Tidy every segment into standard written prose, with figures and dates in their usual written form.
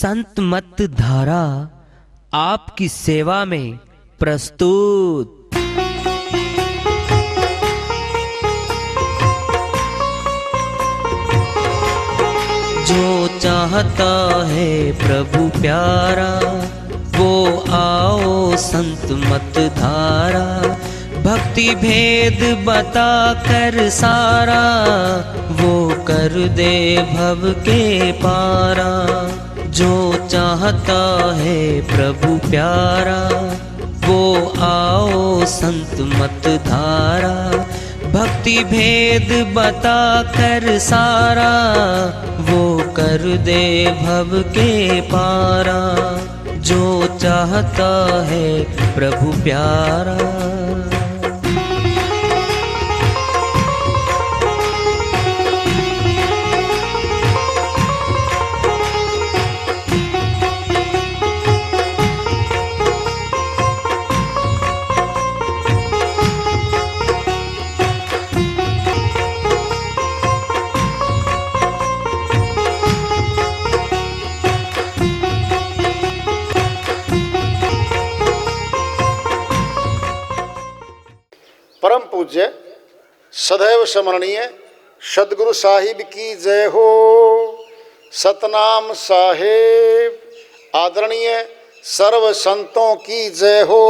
संत मत धारा आपकी सेवा में प्रस्तुत। जो चाहता है प्रभु प्यारा वो आओ संत मत धारा, भक्ति भेद बता कर सारा वो कर दे भव के पारा। जो चाहता है प्रभु प्यारा वो आओ संत मत धारा, भक्ति भेद बता कर सारा वो कर दे भव के पारा। जो चाहता है प्रभु प्यारा। परम पूज्य सदैव स्मरणीय सदगुरु साहिब की जय हो। सतनाम साहेब आदरणीय सर्व संतों की जय हो।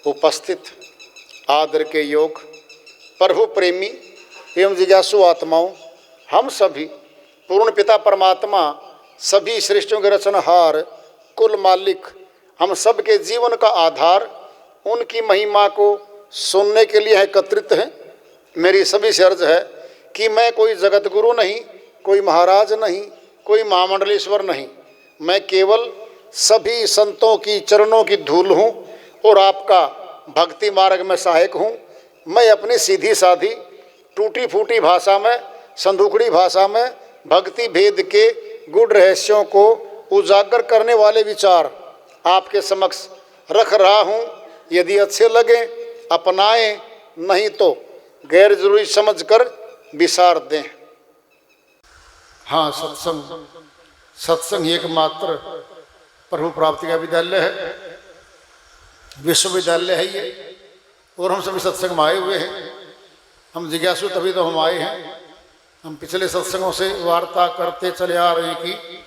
उपस्थित आदर के योग प्रभु प्रेमी एवं जिज्ञासु आत्माओं, हम सभी पूर्ण पिता परमात्मा सभी सृष्टियों के रचनहार कुल मालिक हम सब के जीवन का आधार उनकी महिमा को सुनने के लिए एकत्रित हैं। मेरी सभी से अर्ज है कि मैं कोई जगत गुरु नहीं, कोई महाराज नहीं, कोई महामंडलेश्वर नहीं, मैं केवल सभी संतों की चरणों की धूल हूँ और आपका भक्ति मार्ग में सहायक हूँ। मैं अपनी सीधी साधी टूटी फूटी भाषा में, संदूकड़ी भाषा में भक्ति भेद के गुढ़ रहस्यों को उजागर करने वाले विचार आपके समक्ष रख रहा हूँ। यदि अच्छे लगे अपनाएं, नहीं तो गैर जरूरी समझकर विसार दें। हाँ, सत्संग एकमात्र प्रभु प्राप्ति का विद्यालय है, विश्वविद्यालय है ये, और हम सभी सत्संग में आए हुए हैं। हम जिज्ञासु तभी तो हम आए हैं। हम पिछले सत्संगों से वार्ता करते चले आ रहे हैं कि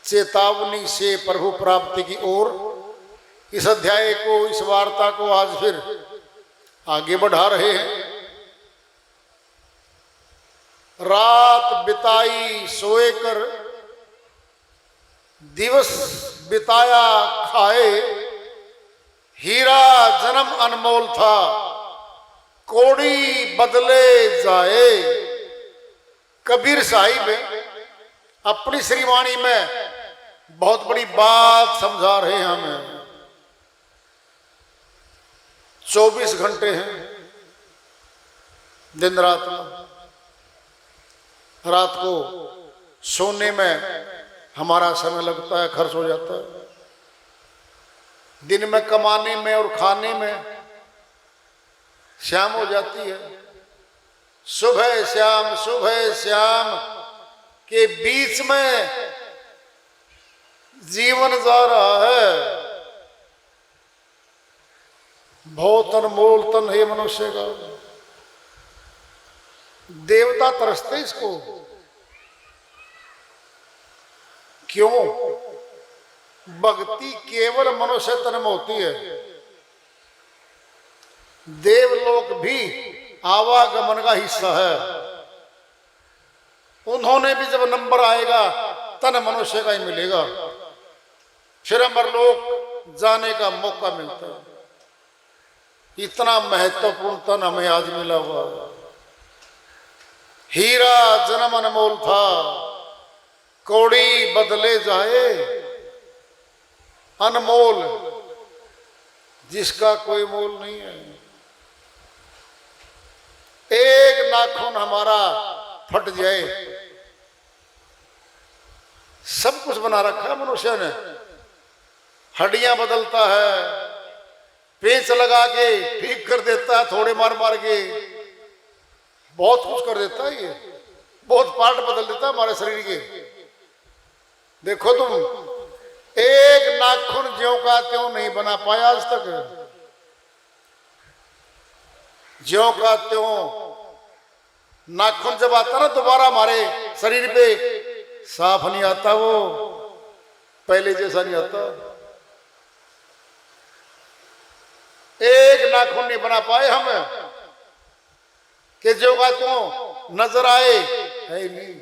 चेतावनी से प्रभु प्राप्ति की ओर इस अध्याय को, इस वार्ता को आज फिर आगे बढ़ा रहे हैं। रात बिताई सोए कर, दिवस बिताया खाए, हीरा जन्म अनमोल था, कौड़ी बदले जाए। कबीर साहिब अपनी श्रीवाणी में बहुत बड़ी बात समझा रहे हैं हमें। 24 घंटे हैं दिन रात में। रात को सोने में हमारा समय लगता है, खर्च हो जाता है। दिन में कमाने में और खाने में शाम हो जाती है। सुबह शाम के बीच में जीवन जा रहा है। बहुत अनमोल तन है मनुष्य का। देवता तरसते इसको। क्यों? भक्ति केवल मनुष्य तन में होती है। देवलोक भी आवागमन का हिस्सा है। उन्होंने भी जब नंबर आएगा तन मनुष्य का ही मिलेगा, फिर अमरलोक जाने का मौका मिलता है। इतना महत्वपूर्ण तन हमें आज मिला हुआ। हीरा जन्म अनमोल था, कौड़ी बदले जाए। अनमोल जिसका कोई मोल नहीं है। एक नाखून हमारा फट जाए, सब कुछ बना रखा है मनुष्य ने। हड्डियां बदलता है, पेंच लगा के ठीक कर देता है, थोड़े मार मार के बहुत कुछ कर देता है। ये बहुत पार्ट बदल देता है हमारे शरीर के। देखो तुम, एक नाखून ज्यों का त्यों नहीं बना पाया आज तक। ज्यों का त्यों नाखून जब आता ना दोबारा हमारे शरीर पे साफ नहीं आता, वो पहले जैसा नहीं आता। एक नाखून नहीं बना पाए हम कि ज्यों का त्यों नजर आए, है ही नहीं।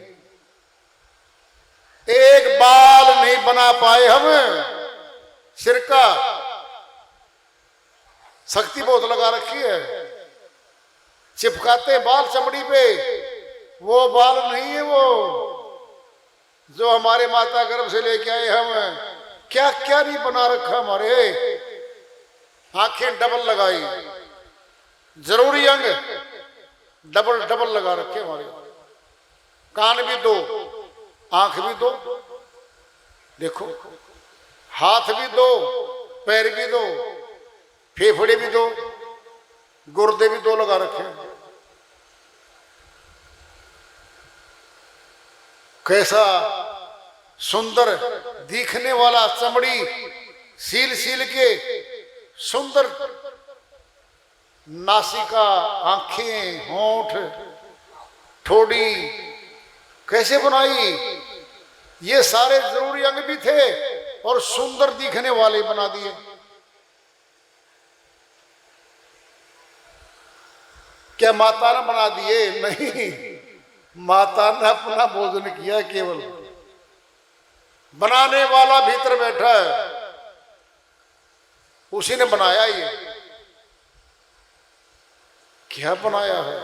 एक बाल नहीं बना पाए हम सिर का, शक्ति बहुत लगा रखी है, चिपकाते बाल चमड़ी पे, वो बाल नहीं है वो जो हमारे माता गर्भ से लेके आए हम। क्या क्या नहीं बना रखा हमारे। आंखें डबल लगाई, जरूरी अंग डबल डबल लगा रखे हमारे। कान भी दो, आंख भी दो, देखो हाथ भी दो, पैर भी दो, फेफड़े भी दो, गुर्दे भी दो लगा रखे। कैसा सुंदर दिखने वाला, चमड़ी सील सील के सुंदर, नासिका, आंखें, होंठ, ठोड़ी कैसे बनाई। ये सारे जरूरी अंग भी थे और सुंदर दिखने वाले बना दिए। क्या माता ने बना दिए? नहीं, माता ने अपना भोजन किया। केवल बनाने वाला भीतर बैठा है, उसी ने बनाया। ये क्या बनाया है?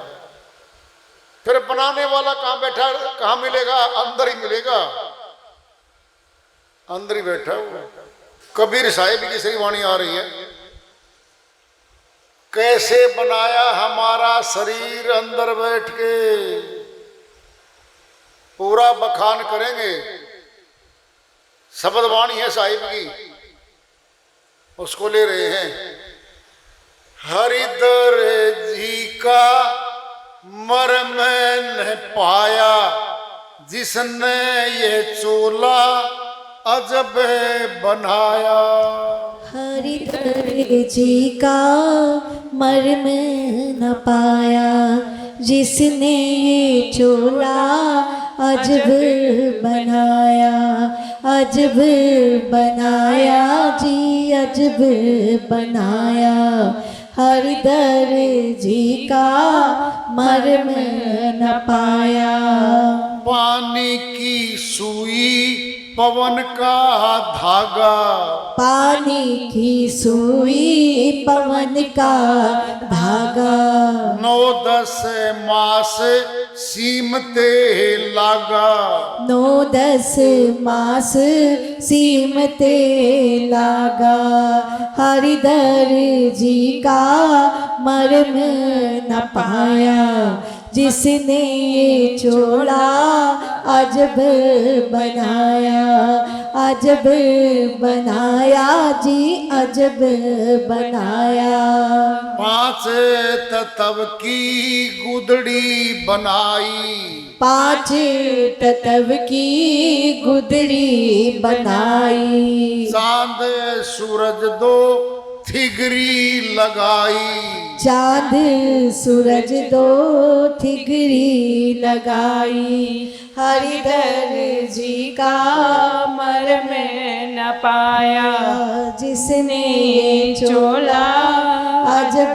फिर बनाने वाला कहां बैठा, कहां मिलेगा? अंदर ही मिलेगा, अंदर ही बैठा हुआ। कबीर साहिब की श्री वाणी आ रही है, कैसे बनाया हमारा शरीर अंदर बैठ के। पूरा बखान करेंगे, शब्द वाणी है साहिब की, उसको ले रहे हैं। हरिधर जी का मर्म न पाया, जिसने ये चोला अजब बनाया। हरिधर जी का मर्म न पाया, जिसने ये चोला अजब बनाया। अजब बनाया जी, अजब बनाया। हरिधर जी का मर्म न पाया। पानी की सुई पवन का धागा, पानी की सुई पवन का धागा। 9-10 मास सीमते लागा। 9-10 मास सीमते लागा। हरिधर जी का मर्म न पाया, जिसने ये चोला अजब बनाया। अजब बनाया जी, अजब बनाया। 5 तत्व की गुदड़ी बनाई। 5 तत्व की गुदड़ी बनाई। चांद सूरज 2 थिगरी लगाई। चांद सूरज 2 थिगरी लगाई। हरिधर जी का मर्म न पाया, जिसने ये चोला अजब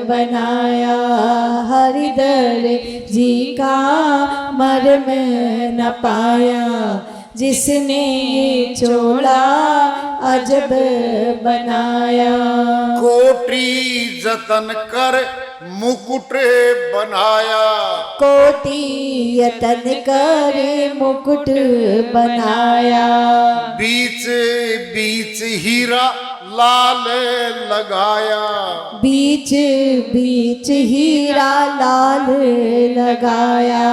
बनाया। हरिधर जी का मर्म न पाया, जिसने ये चोला अजब बनाया। कोटि जतन कर मुकुट बनाया। कोटि यतन कर मुकुट बनाया। बीच बीच हीरा लाल लगाया। बीच बीच हीरा लाल लगाया।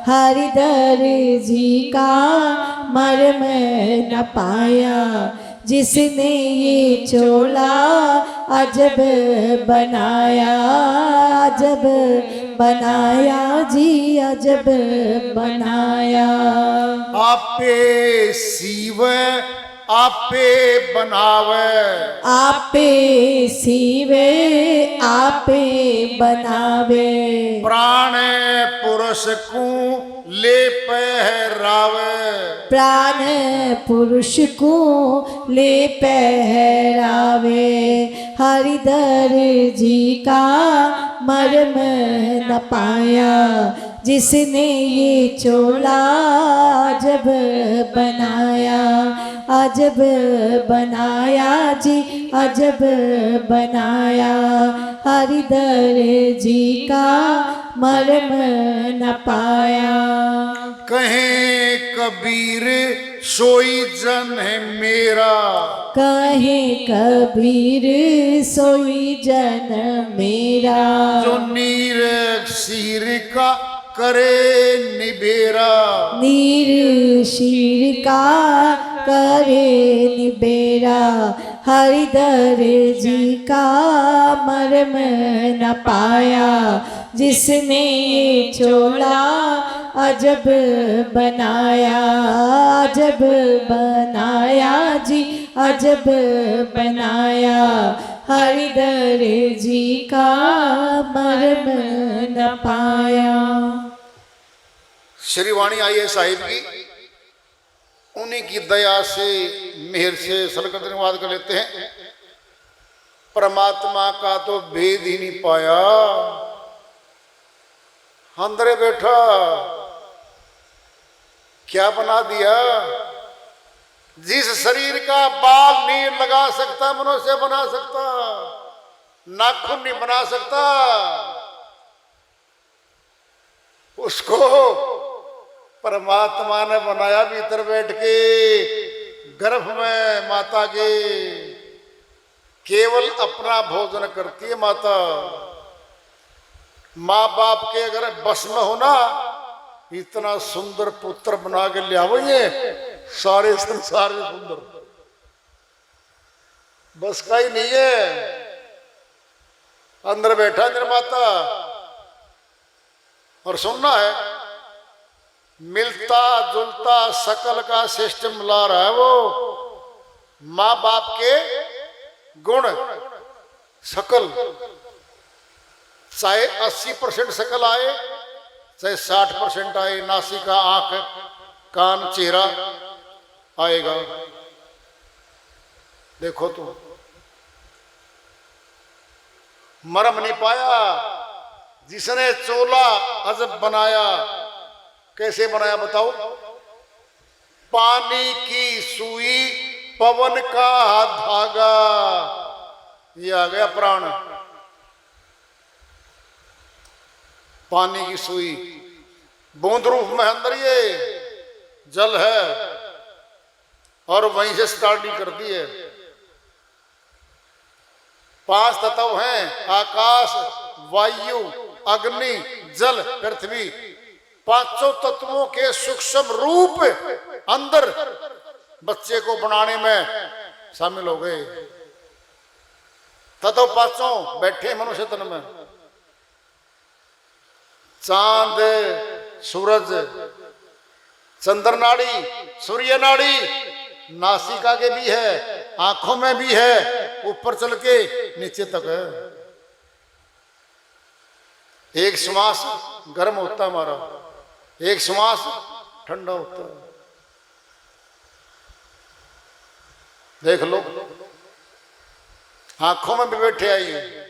हरिधर जी का मर्म न पाया, जिसने ये चोला अजब बनाया, अजब बनाया जी, अजब बनाया। आपे सीवे आपे बनावे, आपे सीवे आपे बनावे, प्राण पुरुष को ले पहरावे, प्राण पुरुष को ले पहरावे। हरिधर जी का मर्म न पाया, जिसने ये चोला अजब बनाया, अजब बनाया जी, अजब बनाया। हरिधर जी का मर्म न पाया। कहे कबीर सोई जन है मेरा, कहे कबीर सोई जन मेरा, जो नीर शीर का करे निबेरा, नीर शीर का करे निबेरा। हरिधर जी का मर्म न पाया, जिसने ये चोला अजब बनाया, अजब बनाया जी, अजब बनाया। हरिधर जी का मर्म न पाया। श्री वाणी आई है साहिब की, उन्हीं की दया से मेहर से सलगत अनुवाद कर लेते हैं। परमात्मा का तो भेद ही नहीं पाया, अंदर बैठा क्या बना दिया। जिस शरीर का बाल नहीं लगा सकता मनुष्य बना सकता, नाखून नहीं बना सकता, उसको परमात्मा ने बनाया भीतर बैठ के गर्भ में माता के। केवल अपना भोजन करती है माता। माँ बाप के अगर बस में हो ना, इतना सुंदर पुत्र बना के ले आओगे, सारे संसार में सुंदर, बस का ही नहीं है। अंदर बैठा निर्माता और सुनना है, मिलता जुलता सकल का सिस्टम ला रहा है वो। माँ बाप के गुण सकल, चाहे 80% सकल आए, चाहे 60% आए, नासिका आंख कान चेहरा आएगा। देखो तो मरम नहीं पाया, जिसने चोला अजब बनाया। कैसे बनाया बताओ? पानी की सुई पवन का धागा, ये आ गया प्राण। पानी की सुई बूंद रूप में अंदर ये जल है, और वहीं से स्टार्टिंग करती है। 5 तत्व हैं, आकाश, वायु, अग्नि, जल, पृथ्वी। 5 तत्वों के सूक्ष्म रूप अंदर बच्चे को बनाने में शामिल हो गए। तत्व 5 बैठे मनुष्य तन में। चांद, सूरज, चंद्र नाड़ी, सूर्य नाड़ी, नासिका के भी है, आंखों में भी है, ऊपर चल के नीचे तक है। एक श्वास गर्म होता हमारा, एक श्वास ठंडा होता है। देख लो, आंखों में भी बैठे आइए।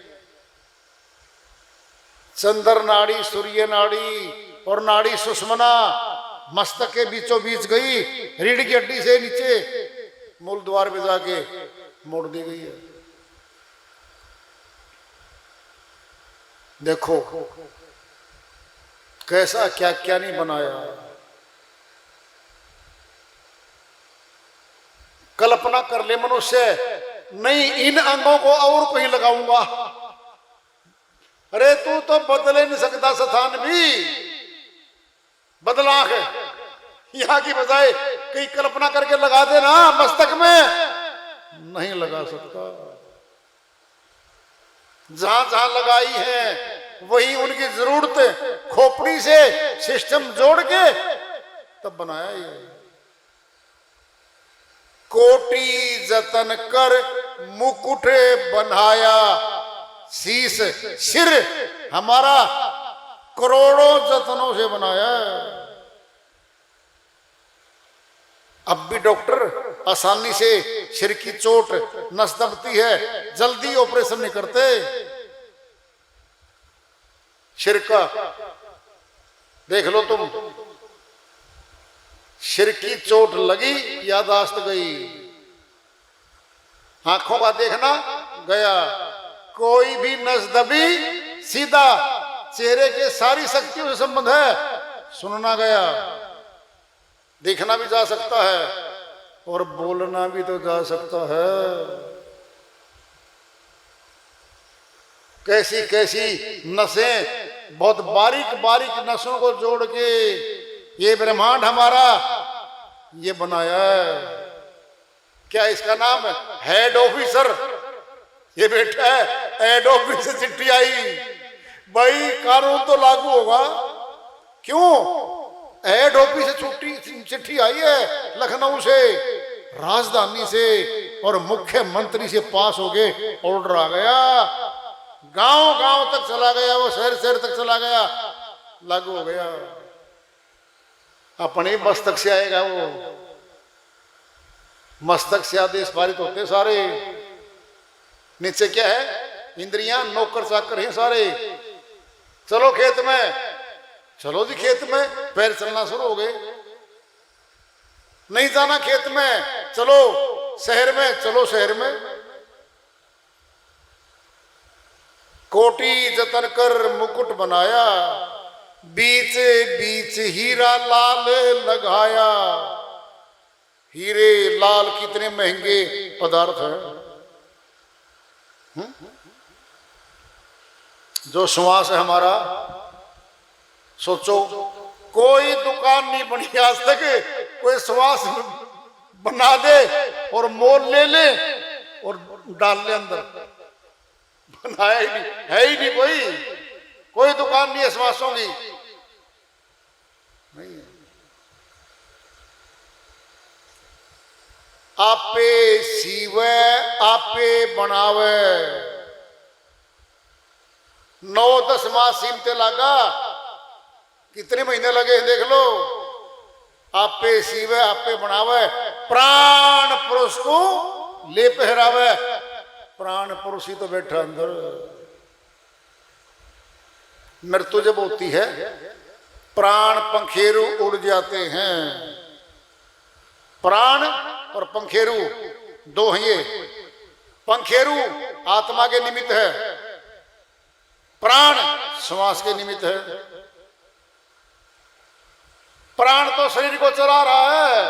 चंद्र नाड़ी, सूर्य नाड़ी और नाड़ी सुषमना मस्तक के बीचों बीच गई, रीढ़ की हड्डी से नीचे मूल द्वार पे जाके मोड़ दी गई है। देखो कैसा क्या क्या नहीं बनाया। कल्पना कर ले मनुष्य, नहीं इन अंगों को और कहीं लगाऊंगा। अरे तू तो बदले नहीं सकता, स्थान भी बदला है। यहां की बजाय कहीं कल्पना करके लगा देना मस्तक में, नहीं लगा सकता। जहां जहां लगाई है वही उनकी जरूरत खोपड़ी से सिस्टम जोड़ के तब बनाया ये। कोटि जतन कर मुकुट बनाया, शीश सिर हमारा करोड़ों जतनों से बनाया। अब भी डॉक्टर आसानी से सिर की चोट नस दबती है, जल्दी ऑपरेशन नहीं करते। सिर का देख लो तुम, सिर की चोट लगी यादाश्त गई, आंखों का देखना गया, कोई भी नस दबी सीधा चेहरे के सारी शक्तियों से संबंध है, सुनना गया, देखना भी जा सकता है और बोलना भी तो जा सकता है। कैसी कैसी नसें, बहुत बारीक बारीक नसों को जोड़ के ये ब्रह्मांड हमारा ये बनाया है। क्या इसका नाम है? Head officer. ये बेटा है हेड ऑफिस से चिट्ठी आई, भाई कानून तो लागू होगा। क्यों? हेड ऑफिस से चिट्ठी आई है लखनऊ से, राजधानी से, और मुख्यमंत्री से पास हो गए, ऑर्डर आ गया, गांव गांव तक चला गया, वो शहर शहर तक चला गया, लागू हो गया। अपने मस्तक से आएगा वो, मस्तक से आदेश पारित होते सारे। नीचे क्या है? इंद्रियां, नौकर चाकर हैं सारे। चलो खेत में, चलो जी खेत में, पैर चलना शुरू हो गए। नहीं जाना खेत में, चलो शहर में, चलो शहर में। कोटि जतन कर मुकुट बनाया, बीच बीच हीरा लाल लगाया। हीरे लाल कितने महंगे पदार्थ हैं। जो श्वास है हमारा, सोचो कोई दुकान नहीं बनी आज तक, कोई श्वास बना दे और मोल ले ले और डाल ले अंदर, बनाया ही नहीं, है ही नहीं कोई दुकान नहीं है श्वासों की, नहीं है। आपे सीवे आपे बनावे, 9-10 माह सीमते लगा, कितने महीने लगे देख लो। आपे सीवे आपे बनावे, प्राण पुरुष को ले पहरावे। प्राण पुरुष ही तो बैठा अंदर। मृत्यु जब होती है प्राण पंखेरु उड़ जाते हैं। प्राण और पंखेरु दो हैं ये। पंखेरु आत्मा के निमित्त है, प्राण श्वास के निमित्त है। प्राण तो शरीर को चला रहा है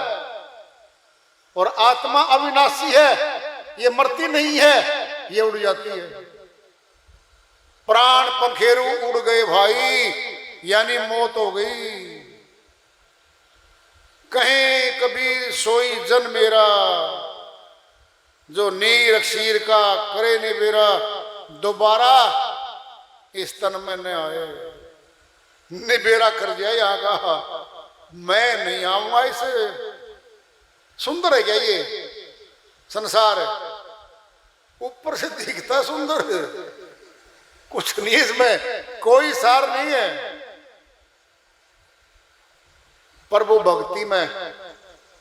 और आत्मा अविनाशी है, ये मरती नहीं है, ये उड़ जाती है। प्राण पंखेरु उड़ गए भाई, यानी मौत हो गई। कहीं कभी सोई जन मेरा, जो नीर अक्षीर का करे निबेरा, दोबारा इस तन में न आए। निबेरा कर दिया यहाँ का, मैं नहीं आऊंगा इसे। सुंदर है क्या ये संसार? ऊपर से दिखता सुंदर, कुछ नहीं इसमें, कोई सार नहीं है। पर वो भक्ति में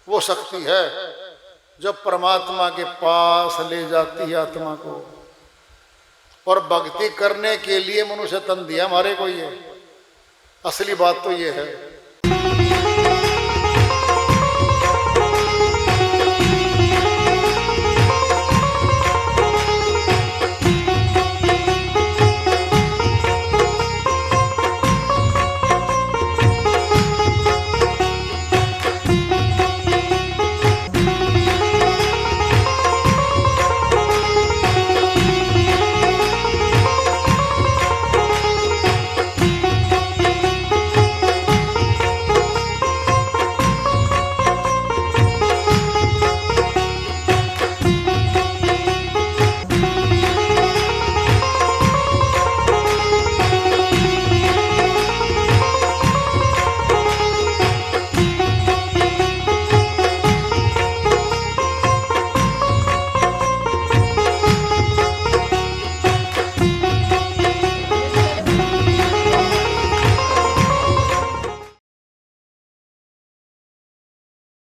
वो शक्ति है जो परमात्मा के पास ले जाती है आत्मा को। और भक्ति करने के लिए मनुष्य तन दिया हमारे को, ये असली बात तो ये है।